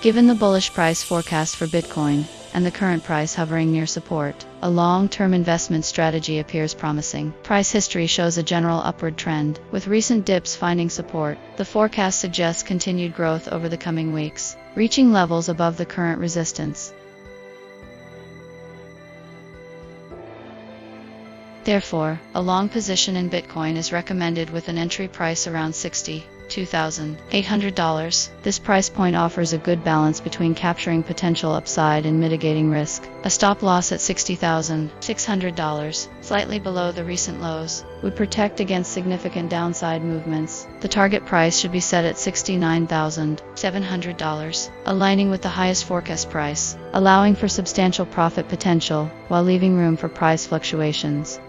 Given the bullish price forecast for Bitcoin, and the current price hovering near support, a long-term investment strategy appears promising. Price history shows a general upward trend, with recent dips finding support. The forecast suggests continued growth over the coming weeks, reaching levels above the current resistance. Therefore, a long position in Bitcoin is recommended with an entry price around $62,800. This price point offers a good balance between capturing potential upside and mitigating risk. A stop loss at $60,600, slightly below the recent lows, would protect against significant downside movements. The target price should be set at $69,700, aligning with the highest forecast price, allowing for substantial profit potential while leaving room for price fluctuations.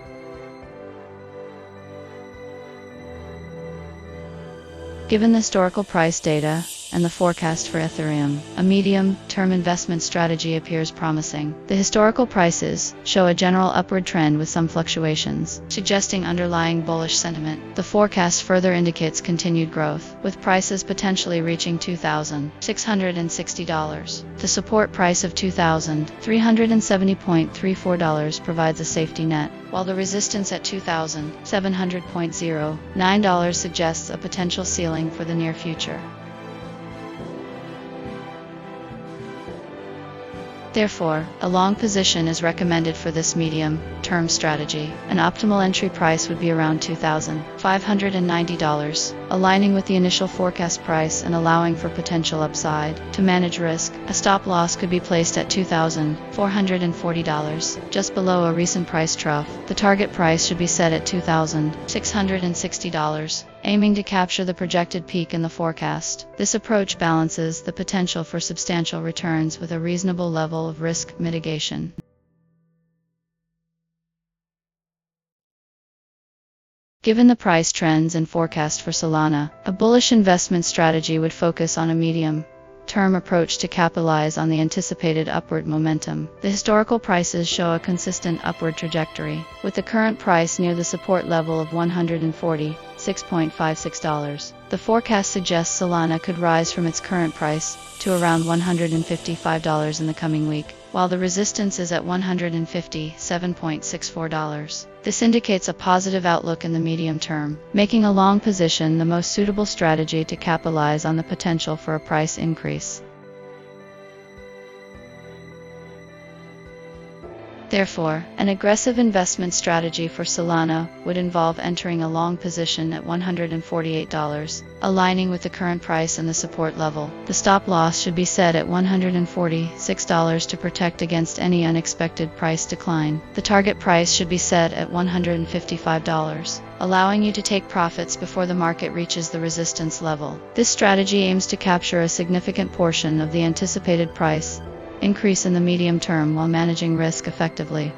Given the historical price data and the forecast for Ethereum, a medium-term investment strategy appears promising. The historical prices show a general upward trend with some fluctuations, suggesting underlying bullish sentiment. The forecast further indicates continued growth, with prices potentially reaching $2,660. The support price of $2,370.34 provides a safety net, while the resistance at $2,700.09 suggests a potential ceiling for the near future. Therefore, a long position is recommended for this medium-term strategy. An optimal entry price would be around $2,590, aligning with the initial forecast price and allowing for potential upside. To manage risk, a stop loss could be placed at $2,440, just below a recent price trough. The target price should be set at $2,660. Aiming to capture the projected peak in the forecast. This approach balances the potential for substantial returns with a reasonable level of risk mitigation. Given the price trends and forecast for Solana, a bullish investment strategy would focus on a medium-term approach to capitalize on the anticipated upward momentum. The historical prices show a consistent upward trajectory, with the current price near the support level of $146.56. The forecast suggests Solana could rise from its current price to around $155 in the coming week, while the resistance is at $157.64. This indicates a positive outlook in the medium term, making a long position the most suitable strategy to capitalize on the potential for a price increase. Therefore, an aggressive investment strategy for Solana would involve entering a long position at $148, aligning with the current price and the support level. The stop loss should be set at $146 to protect against any unexpected price decline. The target price should be set at $155, allowing you to take profits before the market reaches the resistance level. This strategy aims to capture a significant portion of the anticipated price increase in the medium term while managing risk effectively.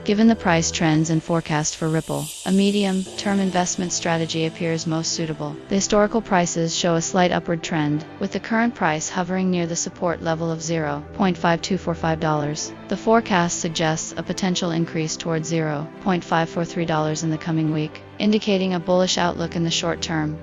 Given the price trends and forecast for Ripple, a medium-term investment strategy appears most suitable. The historical prices show a slight upward trend, with the current price hovering near the support level of $0.5245. The forecast suggests a potential increase towards $0.543 in the coming week, indicating a bullish outlook in the short term.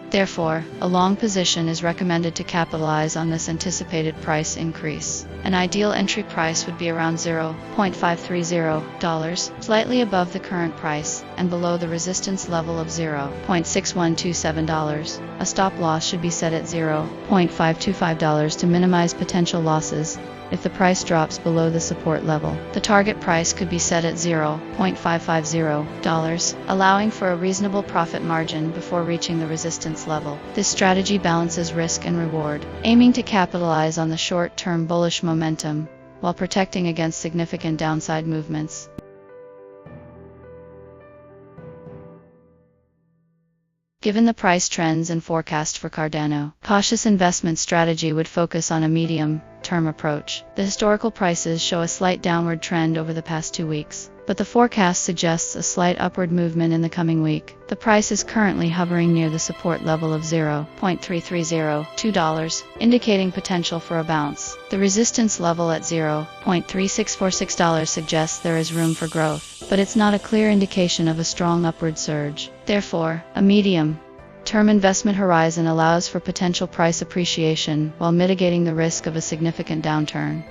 Therefore, a long position is recommended to capitalize on this anticipated price increase. An ideal entry price would be around $0.530, slightly above the current price, and below the resistance level of $0.6127. A stop loss should be set at $0.525 to minimize potential losses if the price drops below the support level. The target price could be set at $0.550, allowing for a reasonable profit margin before reaching the resistance level. This strategy balances risk and reward, aiming to capitalize on the short-term bullish momentum while protecting against significant downside movements. Given the price trends and forecast for Cardano, cautious investment strategy would focus on a medium-term approach. The historical prices show a slight downward trend over the past 2 weeks, but the forecast suggests a slight upward movement in the coming week. The price is currently hovering near the support level of $0.3302, indicating potential for a bounce. The resistance level at $0.3646 suggests there is room for growth, but it's not a clear indication of a strong upward surge. Therefore, a medium-term investment horizon allows for potential price appreciation while mitigating the risk of a significant downturn.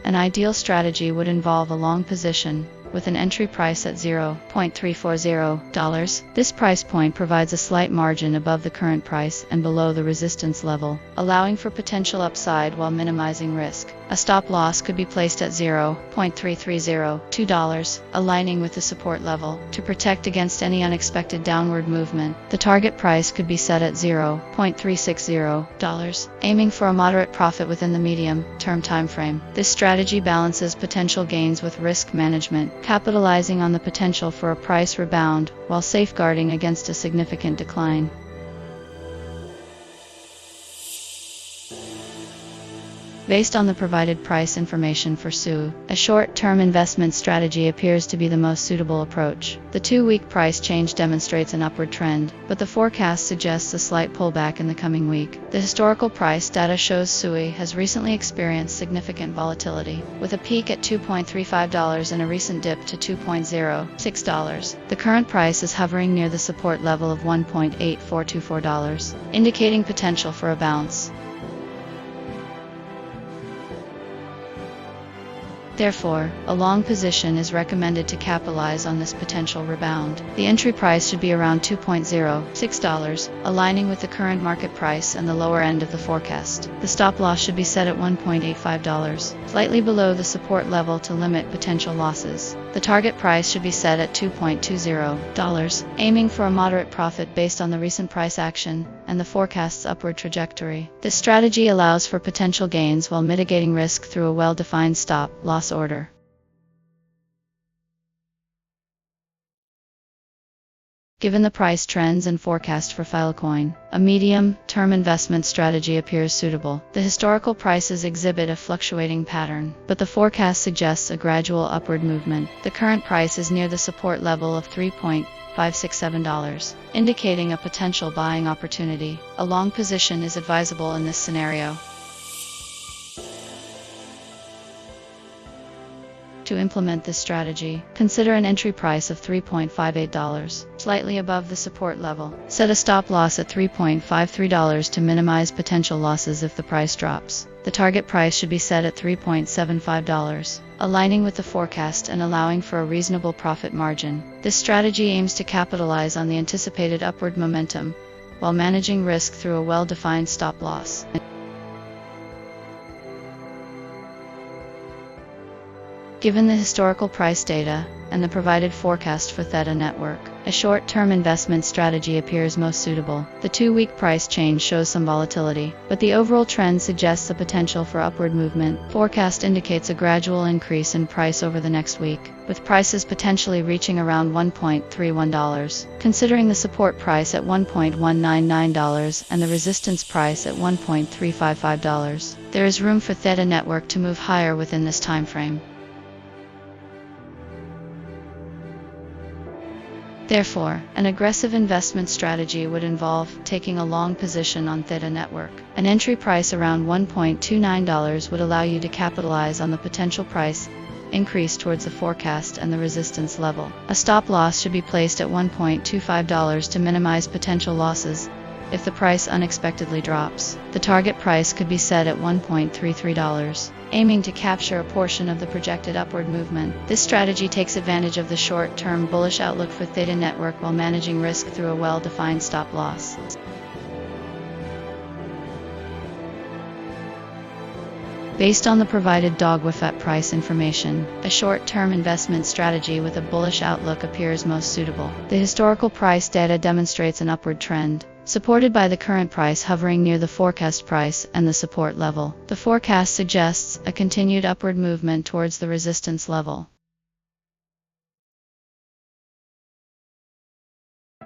An ideal strategy would involve a long position, with an entry price at $0.340. This price point provides a slight margin above the current price and below the resistance level, allowing for potential upside while minimizing risk. A stop loss could be placed at $0.3302, aligning with the support level. To protect against any unexpected downward movement, the target price could be set at $0.360, aiming for a moderate profit within the medium-term timeframe. This strategy balances potential gains with risk management, capitalizing on the potential for a price rebound while safeguarding against a significant decline. Based on the provided price information for SU, a short-term investment strategy appears to be the most suitable approach. The 2-week price change demonstrates an upward trend, but the forecast suggests a slight pullback in the coming week. The historical price data shows SUI has recently experienced significant volatility, with a peak at $2.35 and a recent dip to $2.06. The current price is hovering near the support level of $1.8424, indicating potential for a bounce. Therefore, a long position is recommended to capitalize on this potential rebound. The entry price should be around $2.06, aligning with the current market price and the lower end of the forecast. The stop loss should be set at $1.85, slightly below the support level to limit potential losses. The target price should be set at $2.20, aiming for a moderate profit based on the recent price action and the forecast's upward trajectory. This strategy allows for potential gains while mitigating risk through a well-defined stop-loss order. Given the price trends and forecast for Filecoin, a medium-term investment strategy appears suitable. The historical prices exhibit a fluctuating pattern, but the forecast suggests a gradual upward movement. The current price is near the support level of $3.567, indicating a potential buying opportunity. A long position is advisable in this scenario. To implement this strategy, consider an entry price of $3.58, slightly above the support level. Set a stop loss at $3.53 to minimize potential losses if the price drops. The target price should be set at $3.75, aligning with the forecast and allowing for a reasonable profit margin. This strategy aims to capitalize on the anticipated upward momentum, while managing risk through a well-defined stop loss. Given the historical price data and the provided forecast for ThetaNetwork, a short-term investment strategy appears most suitable. The 2-week price change shows some volatility, but the overall trend suggests the potential for upward movement. Forecast indicates a gradual increase in price over the next week, with prices potentially reaching around $1.31. Considering the support price at $1.199 and the resistance price at $1.355, there is room for ThetaNetwork to move higher within this time frame. Therefore, an aggressive investment strategy would involve taking a long position on ThetaNetwork. An entry price around $1.29 would allow you to capitalize on the potential price increase towards the forecast and the resistance level. A stop loss should be placed at $1.25 to minimize potential losses if the price unexpectedly drops. The target price could be set at $1.33, aiming to capture a portion of the projected upward movement. This strategy takes advantage of the short-term bullish outlook for ThetaNetwork while managing risk through a well-defined stop loss. Based on the provided Dogwifhat price information, a short-term investment strategy with a bullish outlook appears most suitable. The historical price data demonstrates an upward trend, supported by the current price hovering near the forecast price and the support level. The forecast suggests a continued upward movement towards the resistance level.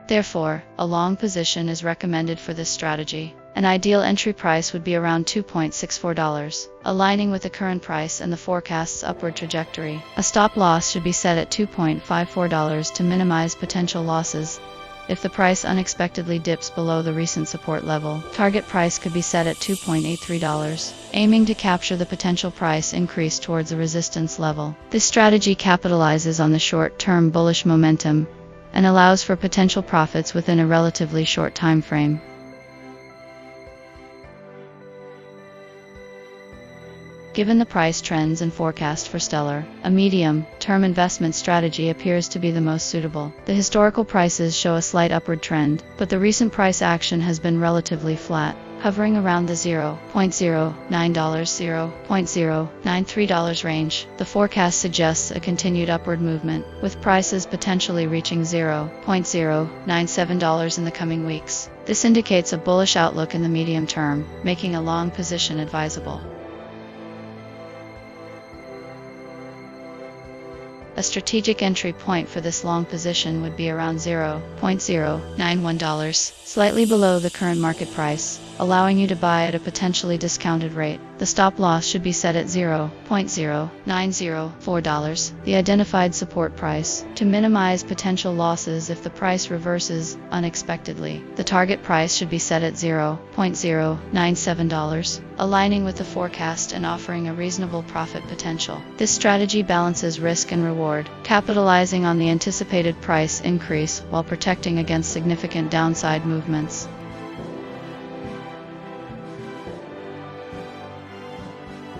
Therefore, a long position is recommended for this strategy. An ideal entry price would be around $2.64, aligning with the current price and the forecast's upward trajectory. A stop loss should be set at $2.54 to minimize potential losses. If the price unexpectedly dips below the recent support level, target price could be set at $2.83, aiming to capture the potential price increase towards the resistance level. This strategy capitalizes on the short-term bullish momentum and allows for potential profits within a relatively short time frame. Given the price trends and forecast for Stellar, a medium-term investment strategy appears to be the most suitable. The historical prices show a slight upward trend, but the recent price action has been relatively flat, hovering around the $0.09-$0.093 range. The forecast suggests a continued upward movement, with prices potentially reaching $0.097 in the coming weeks. This indicates a bullish outlook in the medium term, making a long position advisable. A strategic entry point for this long position would be around $0.091, slightly below the current market price, allowing you to buy at a potentially discounted rate. The stop loss should be set at $0.0904, the identified support price, to minimize potential losses if the price reverses unexpectedly. The target price should be set at $0.097, aligning with the forecast and offering a reasonable profit potential. This strategy balances risk and reward, capitalizing on the anticipated price increase while protecting against significant downside movements.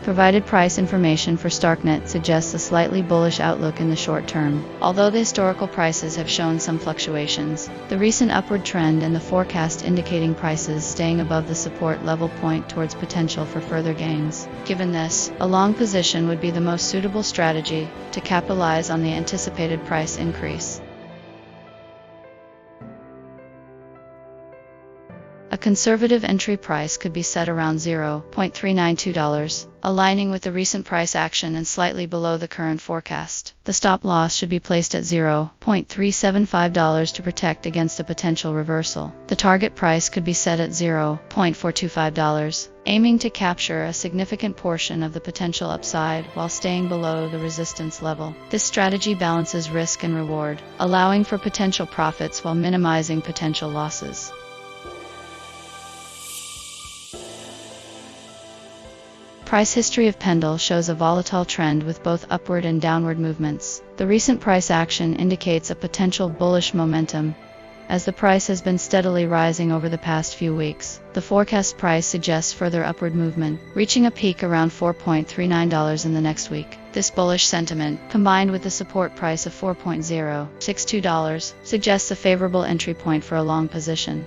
Provided price information for Starknet suggests a slightly bullish outlook in the short term. Although the historical prices have shown some fluctuations, the recent upward trend and the forecast indicating prices staying above the support level point towards potential for further gains. Given this, a long position would be the most suitable strategy to capitalize on the anticipated price increase. A conservative entry price could be set around $0.392, aligning with the recent price action and slightly below the current forecast. The stop loss should be placed at $0.375 to protect against a potential reversal. The target price could be set at $0.425, aiming to capture a significant portion of the potential upside while staying below the resistance level. This strategy balances risk and reward, allowing for potential profits while minimizing potential losses. Price history of Pendle shows a volatile trend with both upward and downward movements. The recent price action indicates a potential bullish momentum, as the price has been steadily rising over the past few weeks. The forecast price suggests further upward movement, reaching a peak around $4.39 in the next week. This bullish sentiment, combined with the support price of $4.062, suggests a favorable entry point for a long position.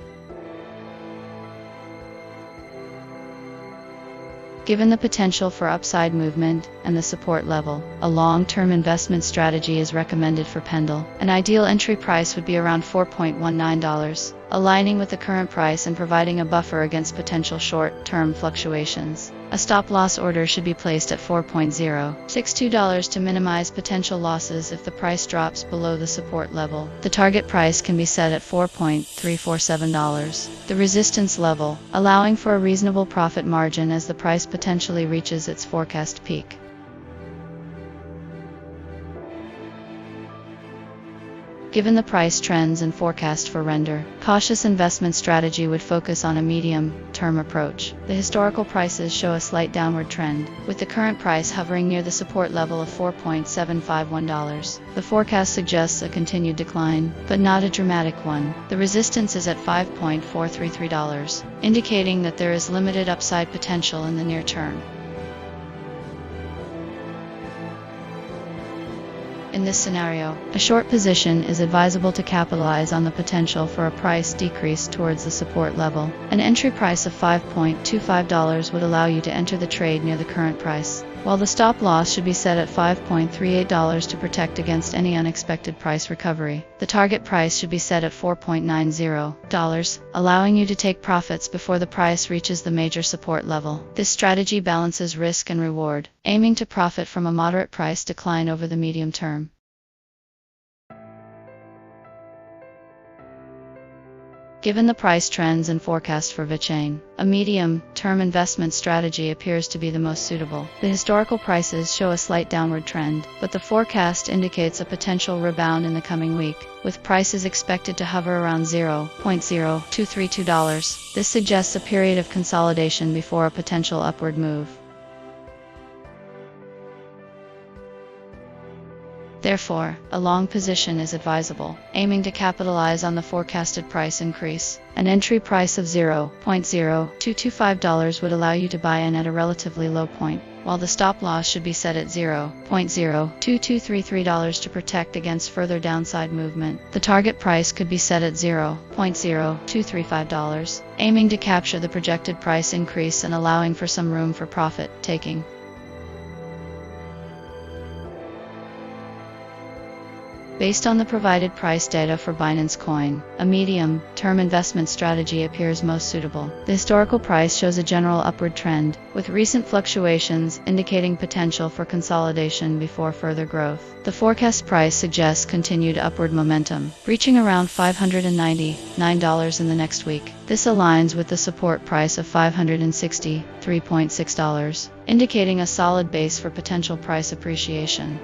Given the potential for upside movement and the support level, a long-term investment strategy is recommended for Pendle. An ideal entry price would be around $4.19, aligning with the current price and providing a buffer against potential short-term fluctuations. A stop-loss order should be placed at $4.062 to minimize potential losses if the price drops below the support level. The target price can be set at $4.347, the resistance level, allowing for a reasonable profit margin as the price potentially reaches its forecast peak. Given the price trends and forecast for render, cautious investment strategy would focus on a medium-term approach. The historical prices show a slight downward trend, with the current price hovering near the support level of $4.751. The forecast suggests a continued decline, but not a dramatic one. The resistance is at $5.433, indicating that there is limited upside potential in the near term. In this scenario, a short position is advisable to capitalize on the potential for a price decrease towards the support level. An entry price of $5.25 would allow you to enter the trade near the current price, while the stop loss should be set at $5.38 to protect against any unexpected price recovery. The target price should be set at $4.90, allowing you to take profits before the price reaches the major support level. This strategy balances risk and reward, aiming to profit from a moderate price decline over the medium term. Given the price trends and forecast for VeChain, a medium-term investment strategy appears to be the most suitable. The historical prices show a slight downward trend, but the forecast indicates a potential rebound in the coming week, with prices expected to hover around $0.0232. This suggests a period of consolidation before a potential upward move. Therefore, a long position is advisable, aiming to capitalize on the forecasted price increase. An entry price of $0.0225 would allow you to buy in at a relatively low point, while the stop loss should be set at $0.02233 to protect against further downside movement. The target price could be set at $0.0235, aiming to capture the projected price increase and allowing for some room for profit taking. Based on the provided price data for Binancecoin, a medium-term investment strategy appears most suitable. The historical price shows a general upward trend, with recent fluctuations indicating potential for consolidation before further growth. The forecast price suggests continued upward momentum, reaching around $599 in the next week. This aligns with the support price of $563.6, indicating a solid base for potential price appreciation.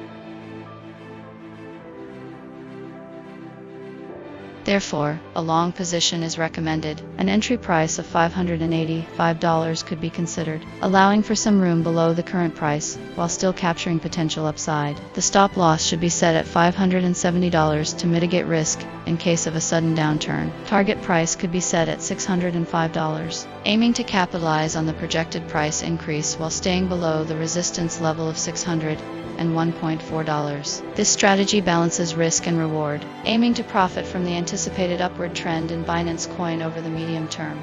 Therefore, a long position is recommended. An entry price of $585 could be considered, allowing for some room below the current price, while still capturing potential upside. The stop loss should be set at $570 to mitigate risk in case of a sudden downturn. Target price could be set at $605, aiming to capitalize on the projected price increase while staying below the resistance level of $601.4. This strategy balances risk and reward, aiming to profit from the anticipated upward trend in Binancecoin over the medium term.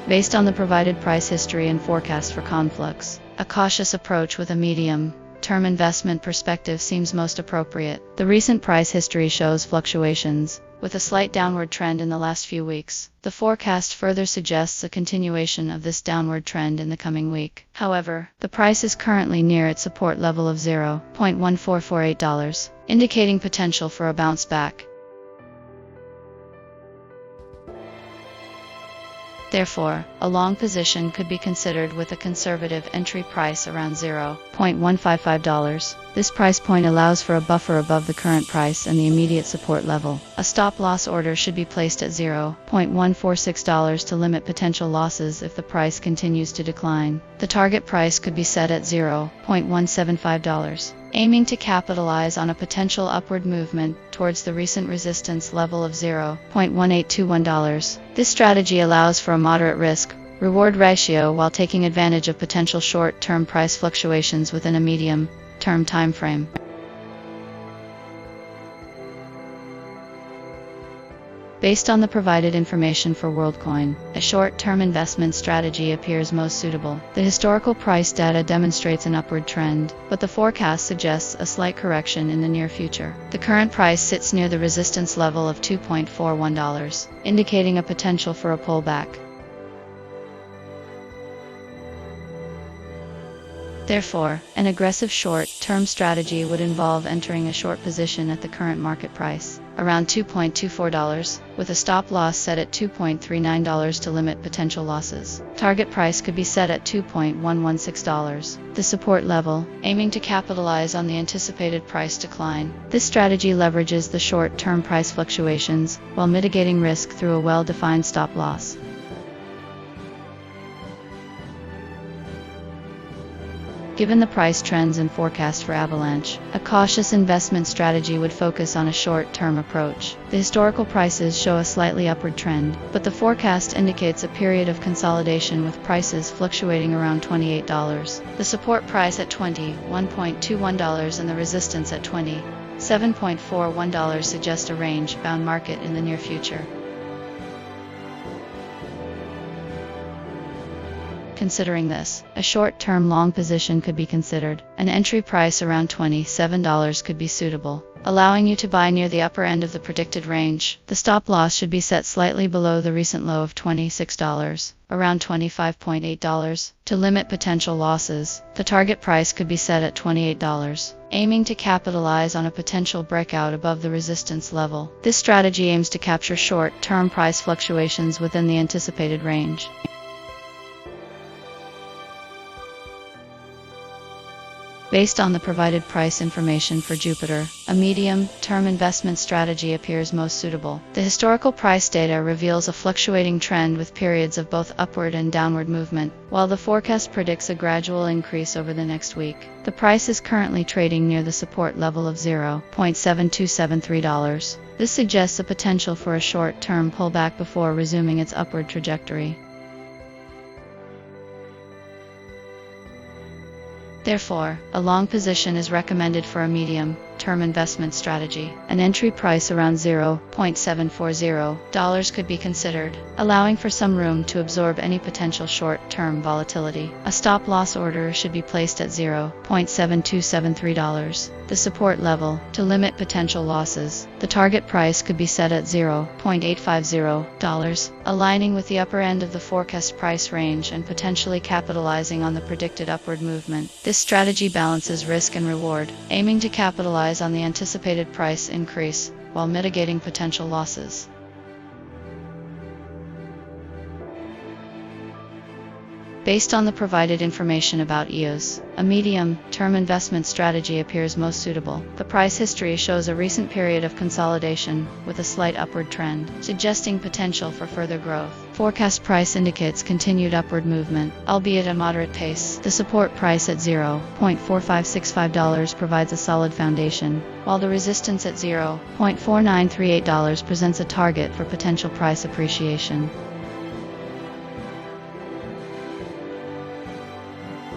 Based on the provided price history and forecast for Conflux, a cautious approach with a medium-term investment perspective seems most appropriate. The recent price history shows fluctuations, with a slight downward trend in the last few weeks. The forecast further suggests a continuation of this downward trend in the coming week. However, the price is currently near its support level of $0.1448, indicating potential for a bounce back. Therefore, a long position could be considered with a conservative entry price around $0.155. This price point allows for a buffer above the current price and the immediate support level. A stop-loss order should be placed at $0.146 to limit potential losses if the price continues to decline. The target price could be set at $0.175. Aiming to capitalize on a potential upward movement towards the recent resistance level of $0.1821. This strategy allows for a moderate risk-reward ratio while taking advantage of potential short-term price fluctuations within a medium-term time frame. Based on the provided information for Worldcoin, a short-term investment strategy appears most suitable. The historical price data demonstrates an upward trend, but the forecast suggests a slight correction in the near future. The current price sits near the resistance level of $2.41, indicating a potential for a pullback. Therefore, an aggressive short-term strategy would involve entering a short position at the current market price, around $2.24, with a stop loss set at $2.39 to limit potential losses. Target price could be set at $2.116. The support level, aiming to capitalize on the anticipated price decline. This strategy leverages the short-term price fluctuations while mitigating risk through a well-defined stop loss. Given the price trends and forecast for Avalanche, a cautious investment strategy would focus on a short-term approach. The historical prices show a slightly upward trend, but the forecast indicates a period of consolidation with prices fluctuating around $28. The support price at $21.21 and the resistance at $27.41 suggest a range-bound market in the near future. Considering this, a short-term long position could be considered. An entry price around $27 could be suitable, allowing you to buy near the upper end of the predicted range. The stop loss should be set slightly below the recent low of $26, around $25.8. To limit potential losses, the target price could be set at $28, aiming to capitalize on a potential breakout above the resistance level. This strategy aims to capture short-term price fluctuations within the anticipated range. Based on the provided price information for Jupiter, a medium-term investment strategy appears most suitable. The historical price data reveals a fluctuating trend with periods of both upward and downward movement, while the forecast predicts a gradual increase over the next week. The price is currently trading near the support level of $0.7273. This suggests a potential for a short-term pullback before resuming its upward trajectory. Therefore, a long position is recommended for a medium-term investment strategy. An entry price around $0.740 could be considered, allowing for some room to absorb any potential short-term volatility. A stop-loss order should be placed at $0.7273, the support level, to limit potential losses. The target price could be set at $0.850, aligning with the upper end of the forecast price range and potentially capitalizing on the predicted upward movement. This strategy balances risk and reward, aiming to capitalize on the anticipated price increase while mitigating potential losses. Based on the provided information about EOS, a medium-term investment strategy appears most suitable. The price history shows a recent period of consolidation with a slight upward trend, suggesting potential for further growth. Forecast price indicates continued upward movement, albeit at a moderate pace. The support price at $0.4565 provides a solid foundation, while the resistance at $0.4938 presents a target for potential price appreciation.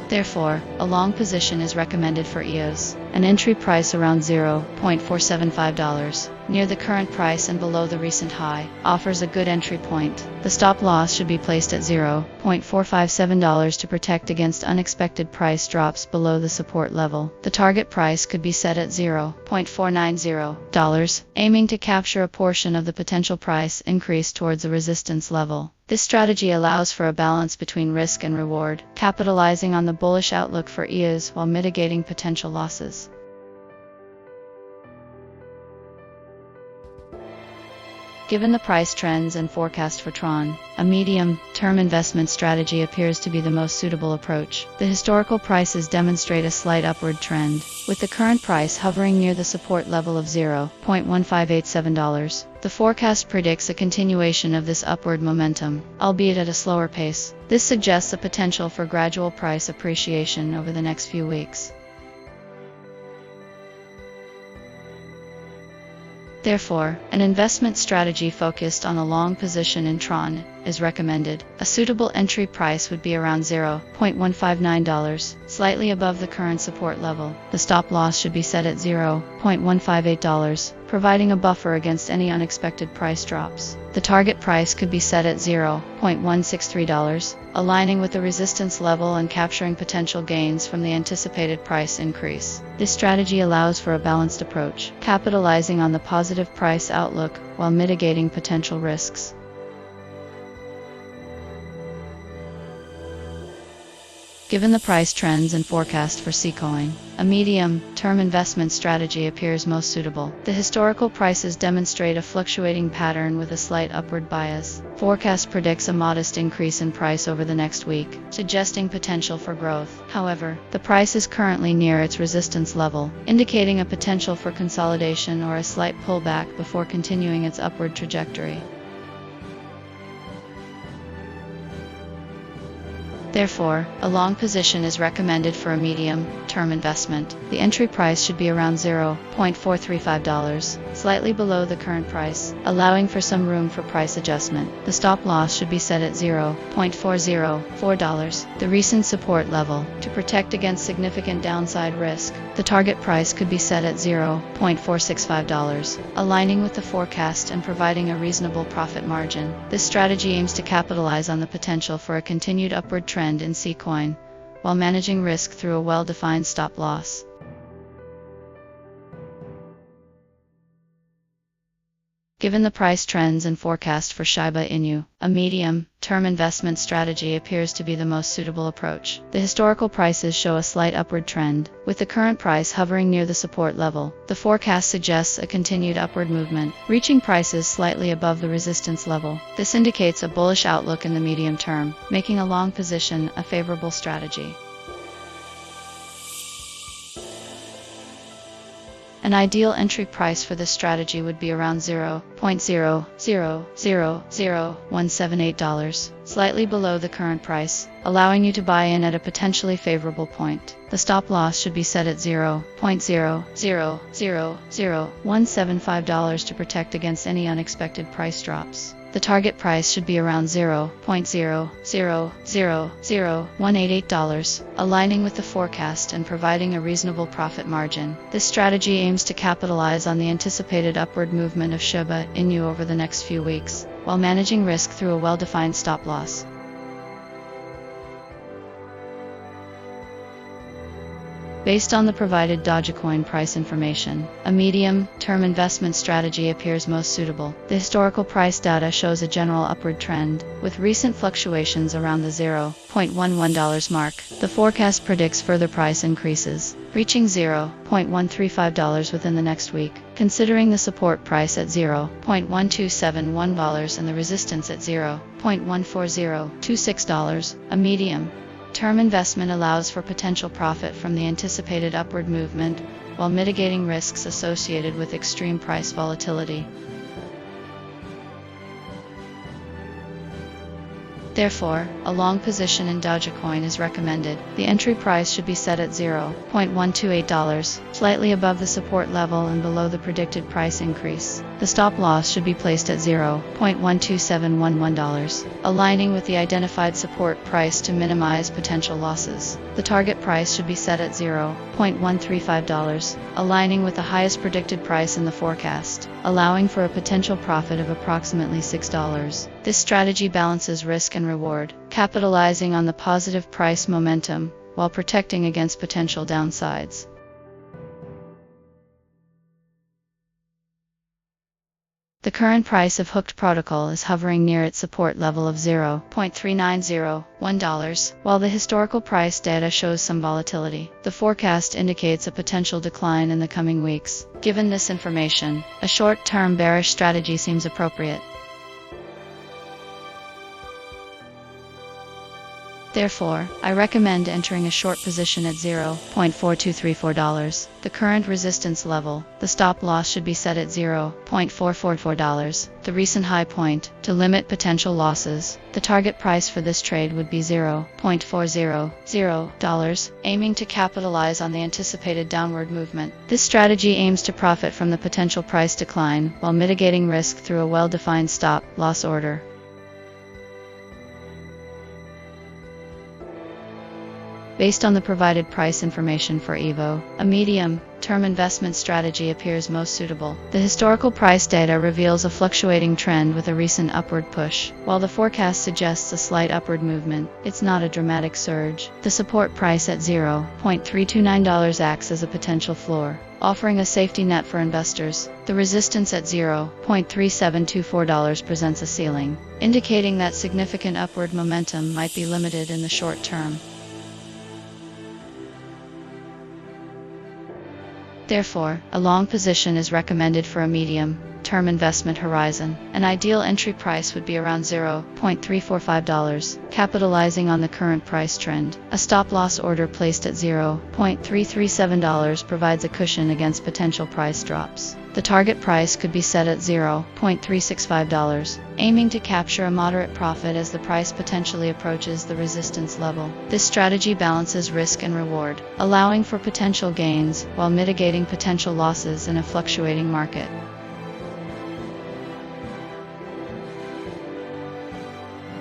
Therefore, a long position is recommended for EOS. An entry price around $0.475, near the current price and below the recent high, offers a good entry point. The stop loss should be placed at $0.457 to protect against unexpected price drops below the support level. The target price could be set at $0.490, aiming to capture a portion of the potential price increase towards the resistance level. This strategy allows for a balance between risk and reward, capitalizing on the bullish outlook for EOS while mitigating potential losses. Given the price trends and forecast for TRON, a medium-term investment strategy appears to be the most suitable approach. The historical prices demonstrate a slight upward trend, with the current price hovering near the support level of $0.1587. The forecast predicts a continuation of this upward momentum, albeit at a slower pace. This suggests a potential for gradual price appreciation over the next few weeks. Therefore, an investment strategy focused on a long position in TRON is recommended. A suitable entry price would be around $0.159, slightly above the current support level. The stop loss should be set at $0.158, providing a buffer against any unexpected price drops. The target price could be set at $0.163, aligning with the resistance level and capturing potential gains from the anticipated price increase. This strategy allows for a balanced approach, capitalizing on the positive price outlook while mitigating potential risks. Given the price trends and forecast for STRK, a medium-term investment strategy appears most suitable. The historical prices demonstrate a fluctuating pattern with a slight upward bias. Forecast predicts a modest increase in price over the next week, suggesting potential for growth. However, the price is currently near its resistance level, indicating a potential for consolidation or a slight pullback before continuing its upward trajectory. Therefore, a long position is recommended for a medium-term investment. The entry price should be around $0.435, slightly below the current price, allowing for some room for price adjustment. The stop loss should be set at $0.404, the recent support level, to protect against significant downside risk. The target price could be set at $0.465, aligning with the forecast and providing a reasonable profit margin. This strategy aims to capitalize on the potential for a continued upward trend in STRK, while managing risk through a well-defined stop loss. Given the price trends and forecast for ShibaInu, a medium-term investment strategy appears to be the most suitable approach. The historical prices show a slight upward trend, with the current price hovering near the support level. The forecast suggests a continued upward movement, reaching prices slightly above the resistance level. This indicates a bullish outlook in the medium term, making a long position a favorable strategy. An ideal entry price for this strategy would be around $0.00000178, slightly below the current price, allowing you to buy in at a potentially favorable point. The stop loss should be set at $0.00000175 to protect against any unexpected price drops. The target price should be around $0.00000188, aligning with the forecast and providing a reasonable profit margin. This strategy aims to capitalize on the anticipated upward movement of ShibaInu over the next few weeks, while managing risk through a well-defined stop loss. Based on the provided Dogecoin price information, a medium-term investment strategy appears most suitable. The historical price data shows a general upward trend, with recent fluctuations around the $0.11 mark. The forecast predicts further price increases, reaching $0.135 within the next week. Considering the support price at $0.1271 and the resistance at $0.14026, a medium-term investment allows for potential profit from the anticipated upward movement, while mitigating risks associated with extreme price volatility. Therefore, a long position in Dogecoin is recommended. The entry price should be set at $0.128, slightly above the support level and below the predicted price increase. The stop loss should be placed at $0.12711, aligning with the identified support price to minimize potential losses. The target price should be set at $0.135, aligning with the highest predicted price in the forecast, allowing for a potential profit of approximately $6. This strategy balances risk and reward, capitalizing on the positive price momentum while protecting against potential downsides. The current price of HookedProtocol is hovering near its support level of $0.3901, while the historical price data shows some volatility. The forecast indicates a potential decline in the coming weeks. Given this information, a short-term bearish strategy seems appropriate. Therefore, I recommend entering a short position at $0.4234, the current resistance level. The stop loss should be set at $0.444, the recent high point, to limit potential losses. The target price for this trade would be $0.400, aiming to capitalize on the anticipated downward movement. This strategy aims to profit from the potential price decline while mitigating risk through a well-defined stop loss order. Based on the provided price information for Aevo, a medium-term investment strategy appears most suitable. The historical price data reveals a fluctuating trend with a recent upward push. While the forecast suggests a slight upward movement, it's not a dramatic surge. The support price at $0.329 acts as a potential floor, offering a safety net for investors. The resistance at $0.3724 presents a ceiling, indicating that significant upward momentum might be limited in the short term. Therefore, a long position is recommended for a medium-term investment horizon. An ideal entry price would be around $0.345, capitalizing on the current price trend. A stop-loss order placed at $0.337 provides a cushion against potential price drops. The target price could be set at $0.365, aiming to capture a moderate profit as the price potentially approaches the resistance level. This strategy balances risk and reward, allowing for potential gains while mitigating potential losses in a fluctuating market.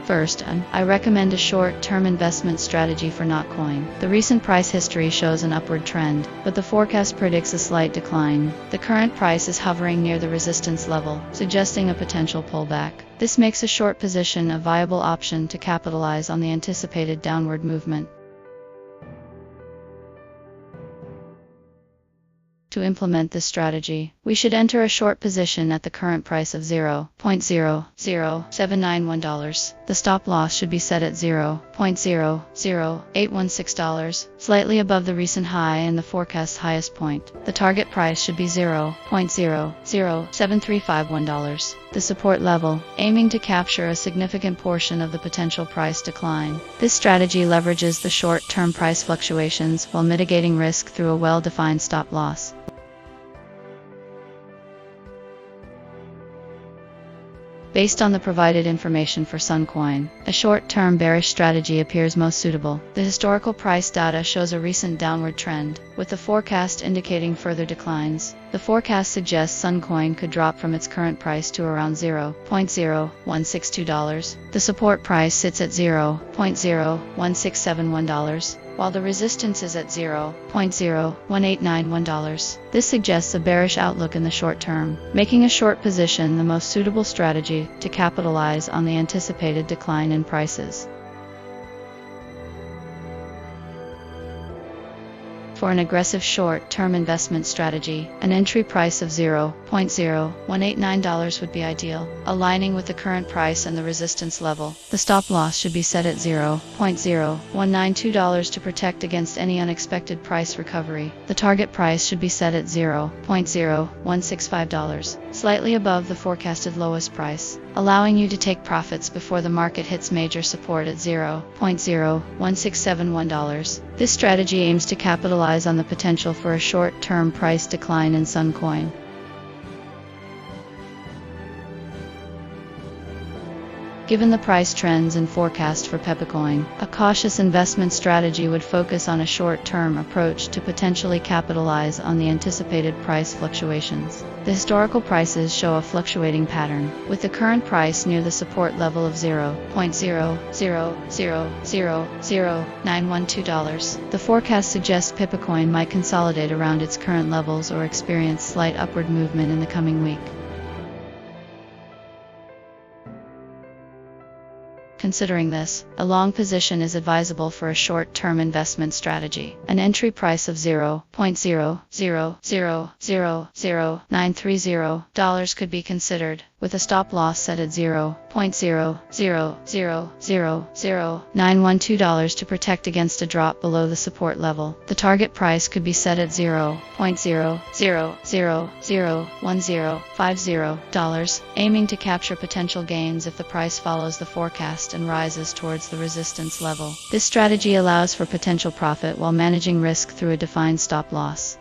First, I recommend a short-term investment strategy for Notcoin. The recent price history shows an upward trend, but the forecast predicts a slight decline. The current price is hovering near the resistance level, suggesting a potential pullback. This makes a short position a viable option to capitalize on the anticipated downward movement. To To implement this strategy, we should enter a short position at the current price of $0.00791. The stop loss should be set at $0.00816, slightly above the recent high and the forecast's highest point. The target price should be $0.00735. The support level, aiming to capture a significant portion of the potential price decline. This strategy leverages the short-term price fluctuations while mitigating risk through a well-defined stop loss. Based on the provided information for Suncoin, a short-term bearish strategy appears most suitable. The historical price data shows a recent downward trend, with the forecast indicating further declines. The forecast suggests Suncoin could drop from its current price to around $0.0162. The support price sits at $0.01671, while the resistance is at $0.01891. This suggests a bearish outlook in the short term, making a short position the most suitable strategy to capitalize on the anticipated decline in prices. For an aggressive short-term investment strategy, an entry price of $0.0189 would be ideal, aligning with the current price and the resistance level. The stop loss should be set at $0.0192 to protect against any unexpected price recovery. The target price should be set at $0.0165, slightly above the forecasted lowest price, allowing you to take profits before the market hits major support at $0.01671. This strategy aims to capitalize on the potential for a short-term price decline in Suncoin. Given the price trends and forecast for Pepecoin, a cautious investment strategy would focus on a short-term approach to potentially capitalize on the anticipated price fluctuations. The historical prices show a fluctuating pattern, with the current price near the support level of $0.0000912. The forecast suggests Pepecoin might consolidate around its current levels or experience slight upward movement in the coming week. Considering this, a long position is advisable for a short-term investment strategy. An entry price of $0.0000930 could be considered, with a stop loss set at $0.0000912 to protect against a drop below the support level. The target price could be set at $0.0001050, aiming to capture potential gains if the price follows the forecast and rises towards the resistance level. This strategy allows for potential profit while managing risk through a defined stop loss.